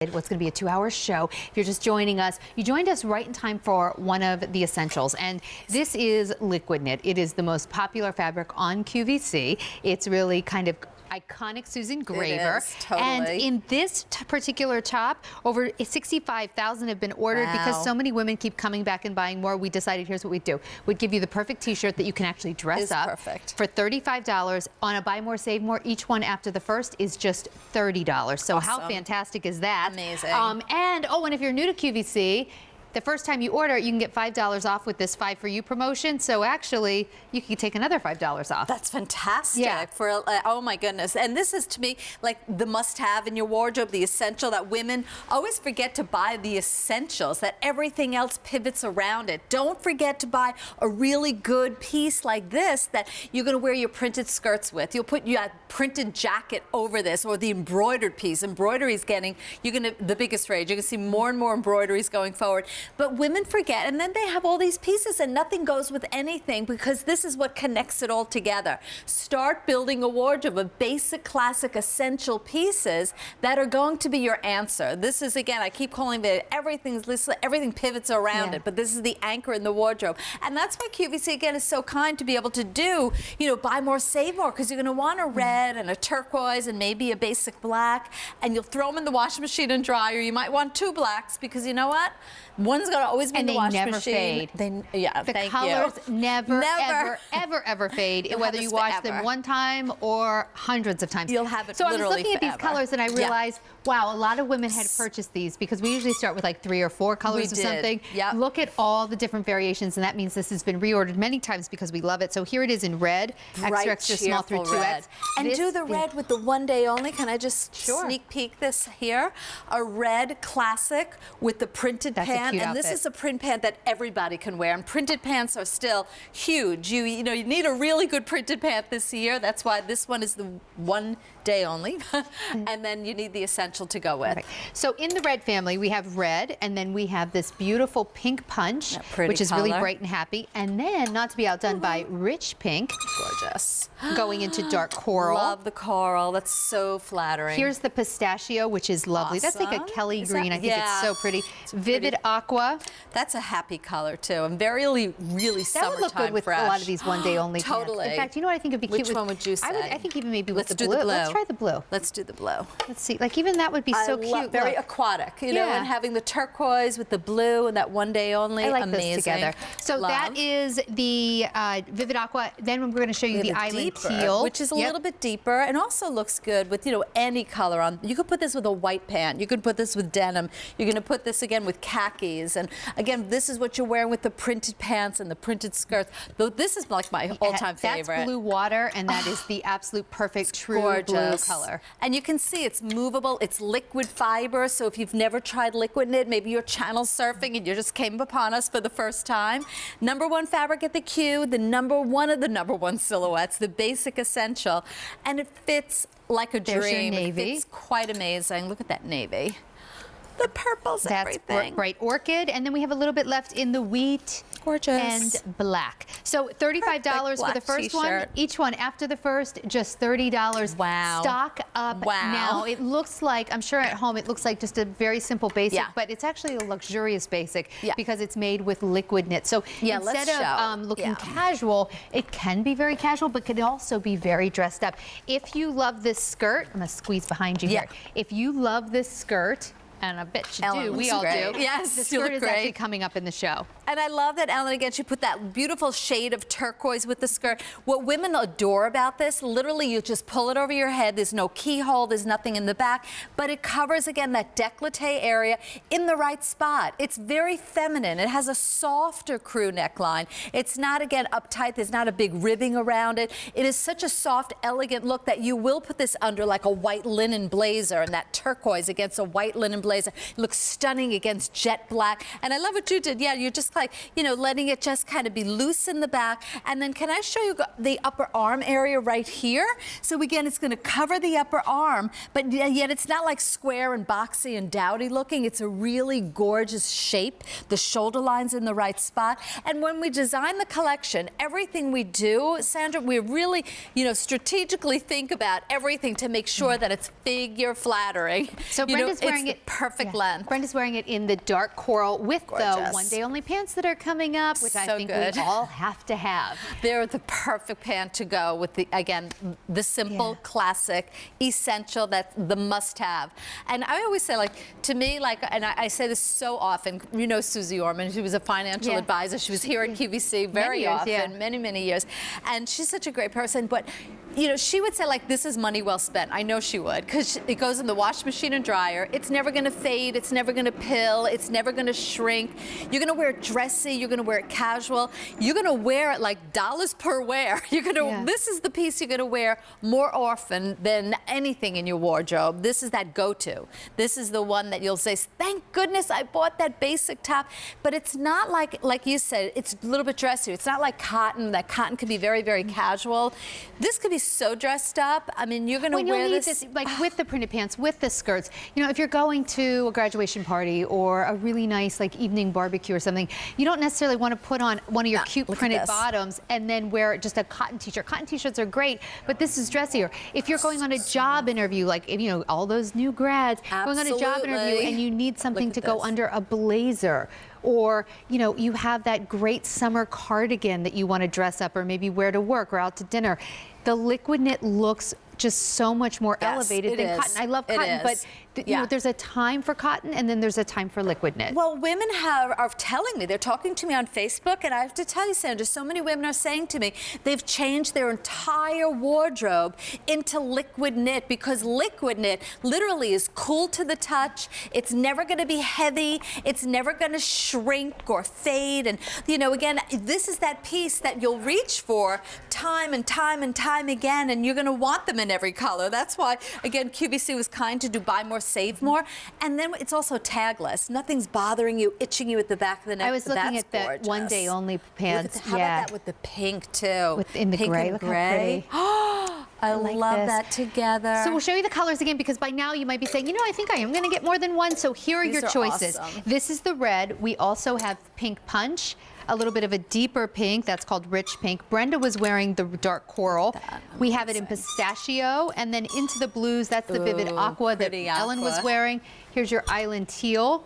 What's going to be a 2-hour show. If you're just joining us, you joined us right in time for one of the essentials, and this is liquid knit. It is the most popular fabric on QVC. It's really kind of iconic Susan Graver. It is, totally. And in this particular top, over 65,000 have been ordered because so many women keep coming back and buying more. We decided here's what we'd do. We'd give you the perfect t-shirt that you can actually dress up for $35 on a buy more, save more. Each one after the first is just $30. So awesome. How fantastic is that? Amazing. And if you're new to QVC, the first time you order, you can get $5 off with this 5 for You promotion. So actually, you can take another $5 off. That's fantastic. Yeah. Oh my goodness. And this is, to me, like the must-have in your wardrobe, the essential that women always forget to buy the essentials, that everything else pivots around it. Don't forget to buy a really good piece like this that you're going to wear your printed skirts with. You'll put your printed jacket over this, or the embroidered piece. Embroidery's getting, the biggest rage. You're going to see more and more embroideries going forward. But women forget, and then they have all these pieces and nothing goes with anything, because this is what connects it all together. Start building a wardrobe of basic, classic, essential pieces that are going to be your answer. This is, again, I keep calling it everything pivots around it, but this is the anchor in the wardrobe. And that's why QVC, again, is so kind to be able to do, buy more, save more, because you're going to want a red and a turquoise and maybe a basic black, and you'll throw them in the washing machine and dry, or you might want 2 blacks, because you know what? One's going to always be in the washing machine. The colors never, ever fade, whether you wash them one time or hundreds of times. You'll have it So literally I was looking at these colors and I realized, wow, a lot of women had purchased these, because we usually start with like 3 or 4 colors of something. Look at all the different variations, and that means this has been reordered many times because we love it. So here it is in red, extra, extra small through 2X. And do the red with the one day only. Can I just sneak peek this here? A red classic with the printed pant. And this is a print pant that everybody can wear. And printed pants are still huge. You need a really good printed pant this year. That's why this one is the one day only. And then you need the essential to go with. So in the red family, we have red, and then we have this beautiful pink punch, which is really bright and happy. And then, not to be outdone by rich pink. Gorgeous. Going into dark coral. Love the coral. That's so flattering. Here's the pistachio, which is lovely. That's like a Kelly green. I think it's so pretty. It's vivid aqua. That's a happy color too, and really summertime. That would look good with a lot of these one day only. Totally. In fact, you know what I think would be cute? Which one would you say? I think even maybe with the blue. blue. Let's try the blue. Let's do the blue. Let's see. Like even that would be so cute. Very aquatic, you know, and having the turquoise with the blue and that one day only. I like this together. So that is the vivid aqua. Then we're going to show you the island teal, which is a little bit deeper and also looks good with any color on. You could put this with a white pant. You could put this with denim. You're going to put this again with khakis, and again, this is what you're wearing with the printed pants and the printed skirts. Though this is like my all-time favorite. That's blue water, and that is the absolute perfect true blue color. And you can see it's movable. It's liquid fiber. So if you've never tried liquid knit, maybe you're channel surfing and you just came upon us for the first time. #1 fabric at the Q, the #1 of the #1 silhouettes, the basic essential, and it fits like a dream. It fits quite amazing. Look at that navy. The purple's everything. That's bright orchid, and then we have a little bit left in the wheat and black. So $35 for the first one. Each one after the first, just $30. Wow. Stock up now. It looks like, I'm sure at home, it looks like just a very simple basic, but it's actually a luxurious basic because it's made with liquid knit. So instead of looking casual, it can be very casual, but can also be very dressed up. If you love this skirt, I'm going to squeeze behind you here. If you love this skirt, and I bet you do. We all do. Yes, the skirt is actually coming up in the show. And I love that, Ellen, again, she put that beautiful shade of turquoise with the skirt. What women adore about this, literally you just pull it over your head. There's no keyhole. There's nothing in the back. But it covers, again, that décolleté area in the right spot. It's very feminine. It has a softer crew neckline. It's not, again, uptight. There's not a big ribbing around it. It is such a soft, elegant look that you will put this under like a white linen blazer, and that turquoise against a white linen blazer. It looks stunning against jet black. And I love what you did. Yeah, you're just like, letting it just kind of be loose in the back. And then can I show you the upper arm area right here? So again, it's going to cover the upper arm, but yet it's not like square and boxy and dowdy looking. It's a really gorgeous shape. The shoulder line's in the right spot. And when we design the collection, everything we do, Sandra, we really, strategically think about everything to make sure that it's figure flattering. So Brenda's wearing it perfect length. Brenda's wearing it in the dark coral with Gorgeous. the one-day only pants that are coming up, which I think good. we all have to have. They're the perfect pant to go with the, again, the simple, classic, essential, that's the must-have. And I always say, like, to me, like, and I say this so often, you know Susie Orman, she was a financial advisor. She was here at QVC very often, many years. And she's such a great person, but you know, she would say, like, this is money well spent. I know she would, because it goes in the wash machine and dryer. It's never going to fade. It's never going to pill. It's never going to shrink. You're going to wear it dressy. You're going to wear it casual. You're going to wear it like dollars per wear. You're going to. This is the piece you're going to wear more often than anything in your wardrobe. This is that go-to. This is the one that you'll say, thank goodness I bought that basic top. But it's not like you said, it's a little bit dressier. It's not like cotton. That cotton can be very casual. This could be so dressed up. I mean, you're going to wear this like with the printed pants, with the skirts. You know, if you're going to a graduation party or a really nice like evening barbecue or something, you don't necessarily want to put on one of your cute printed bottoms and then wear just a cotton t-shirt. Cotton t-shirts are great, but this is dressier. If you're going on a job interview, like, you know, all those new grads going on a job interview and you need something to go under a blazer, or, you know, you have that great summer cardigan that you want to dress up or maybe wear to work or out to dinner. The liquid knit looks just so much more elevated than cotton. I love cotton, but you know, there's a time for cotton and then there's a time for liquid knit. Well, women are telling me, they're talking to me on Facebook, and I have to tell you, Sandra, so many women are saying to me they've changed their entire wardrobe into liquid knit, because liquid knit literally is cool to the touch. It's never going to be heavy. It's never going to shrink or fade. And, you know, again, this is that piece that you'll reach for time and time and time again, and you're going to want them in every color. That's why, again, QVC was kind to do buy more, save more. And then it's also tagless. Nothing's bothering you, itching you at the back of the neck. I was looking at the one-day only pants. How about that with the pink, too? In the pink gray. and Look gray. how pretty. I love that together. So we'll show you the colors again, because by now you might be saying, you know, I think I am going to get more than one. So here are your choices. Awesome. This is the red. We also have pink punch, a little bit of a deeper pink. That's called rich pink. Brenda was wearing the dark coral. We have it in pistachio, and then into the blues. That's the vivid aqua that Ellen was wearing. Here's your island teal.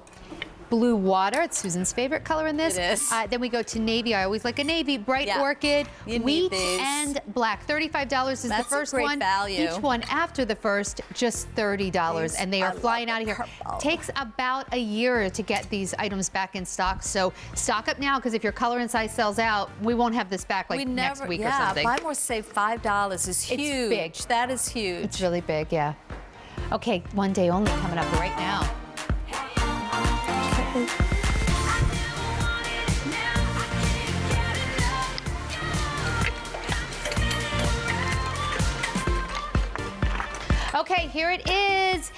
Blue water, it's Susan's favorite color in this. It is. Then we go to navy. I always like a navy. Bright orchid, wheat, and black. $35 is the first one. Value. Each one after the first, just $30. And they are flying out of here. Takes about a year to get these items back in stock. So stock up now, because if your color and size sells out, we won't have this back like next week or something. Buy more, save $5 is huge. It's big. That is huge. It's really big, yeah. Okay, one day only coming up right now. Okay, here it is.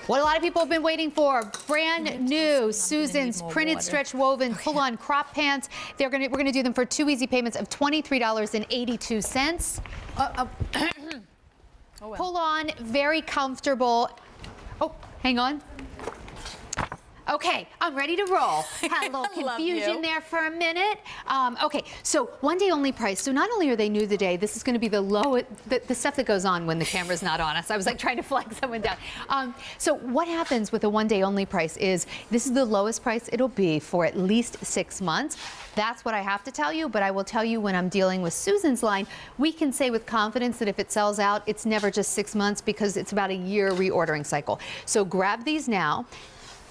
What a lot of people have been waiting for. Brand new Susan's printed stretch woven full-on crop pants. We're gonna do them for 2 easy payments of $23.82. Pull on, very comfortable. Oh, hang on. Okay, I'm ready to roll. Had a little confusion there for a minute. Okay, so one day only price. So not only are they new today, this is going to be the lowest, the stuff that goes on when the camera's not on us. I was like trying to flag someone down. So what happens with a one day only price is this is the lowest price it'll be for at least 6 months. That's what I have to tell you, but I will tell you when I'm dealing with Susan's line, we can say with confidence that if it sells out, it's never just 6 months, because it's about a year reordering cycle. So grab these now,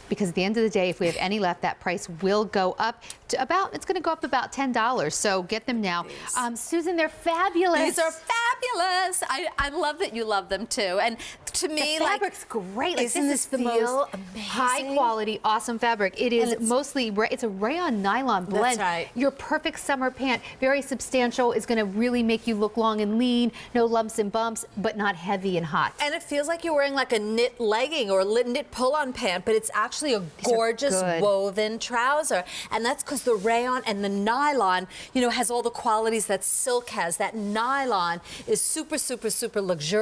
because at the end of the day, if we have any left, that price will go up to it's going to go up about $10. So get them now. Susan, they're fabulous. These are fabulous. I love that you love them too. And to me, the fabric's great. Like, isn't this is the most high quality, awesome fabric. It is mostly, it's a rayon nylon blend. That's right. Your perfect summer pant, very substantial, is going to really make you look long and lean, no lumps and bumps, but not heavy and hot. And it feels like you're wearing like a knit legging or a knit pull-on pant, but it's actually a gorgeous woven trouser. And that's because the rayon and the nylon, you know, has all the qualities that silk has. That nylon is super, super, super luxurious.